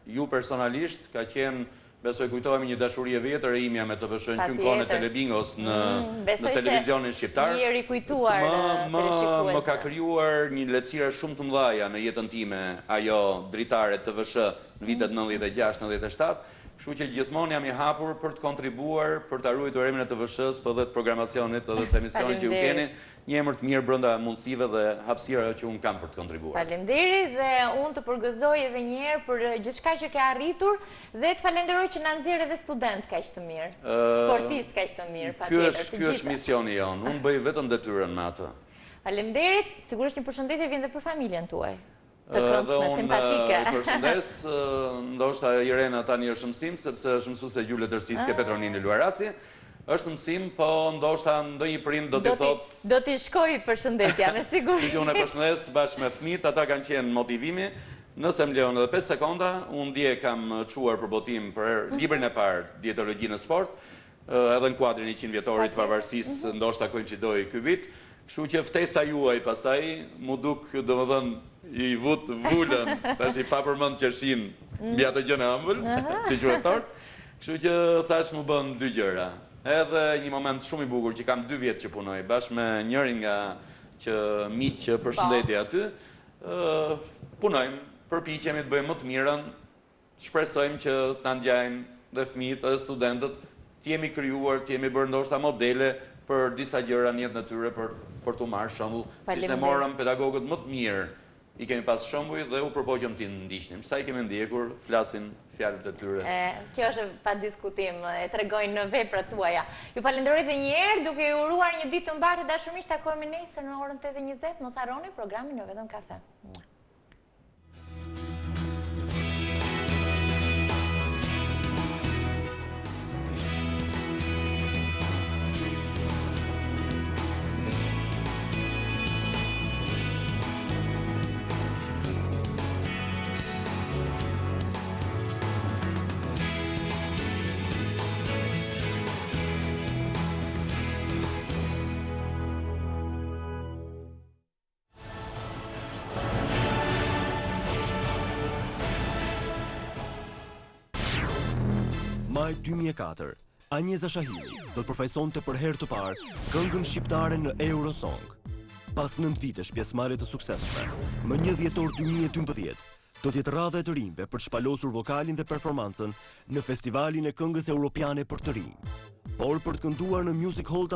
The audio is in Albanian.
ju personalisht, ka qenë, besoj kujtohemi një dashuri e vjetër e imja me TVSH-n që në kohën e Telebingos në televizionin shqiptar. Më ka krijuar një lehtësire shumë të mëdha në jetën time ajo dritare TVSH në vitet 96-97. Kështu që gjithmonë jam i hapur për të kontribuar, për të ruajtur emrin e TVSH-s, për dhe të programacionit, edhe të emisionit që ju keni, një emër të mirë brenda mundësive dhe hapësirave që unë kam për të kontribuar. Faleminderit dhe unë të përgëzoj edhe një herë për gjithçka që ke arritur dhe të falenderoj që na nxjerr edhe student kaq të mirë, sportist kaq të mirë, patjetër. Ky është misioni jon. Unë bëj vetëm detyrën me atë. Faleminderit, sigurisht një përshëndetje vjen edhe për familjen tuaj. Të këndshme, simpatike. Dhe unë përshëndes, ndoshta Irena tani është mësim, sepse është mësuese gjuhë letërsisë ke Petronini Luarasi. Është mësim, po ndoshta ndonjë prind do t'i thotë... Do t'i shkoj përshëndetja, me siguri. Që unë e përshëndes bashkë me fëmijët, ata kanë qenë motivimi. Nëse më lejon edhe 5 sekonda, unë dje kam çuar për botim për librin e parë, Dietologji në sport, edhe në kuadrin 100 vjetorit pavarësisë, ndoshta koincidoi ky vit. Kështu që ftesa juaj pastaj mu duk, domethënë, i vut vulën, tash i pa përmend qershin mbi atë gjën e ëmbël, si quhet tort. Kështu që thash mu bën 2 gjëra. Edhe një moment shumë i bukur që kam 2 vjet që punoj bashkë me njërin nga që miq që përshëndetje aty. Punojmë, përpiqemi të bëjmë më të mirën, shpresojmë që të na ndjajnë dhe fëmijët dhe studentët, të jemi krijuar, të jemi bërë ndoshta modele për disa gjëra në jetën e tyre për t'u marrë shembull, siç ne morëm pedagogët më të mirë. I kemi pas shembuj dhe u përpoqëm ti ndiqnim. Sa i kemi ndjekur, flasin fjalët e tyre. Kjo është pa diskutim, e tregojnë në veprat tuaja. Ju falenderoj edhe një herë, duke ju uruar një ditë të mbarë të dashurisht, takohemi nesër në orën 8:20. Mos harroni programin Jo Vetëm Kafe. Maj 2004, Anjeza Shahiri do të përfaqësonte për herë të parë këngën shqiptare në Eurosong. Pas 9 vitesh pjesëmarrje të suksesshme, më 1 dhjetor 2012 do të jetë radha e të rinjve për të shpalosur vokalin dhe performancën në festivalin e këngës europiane për të rinj. Por për të kënduar në Music Hall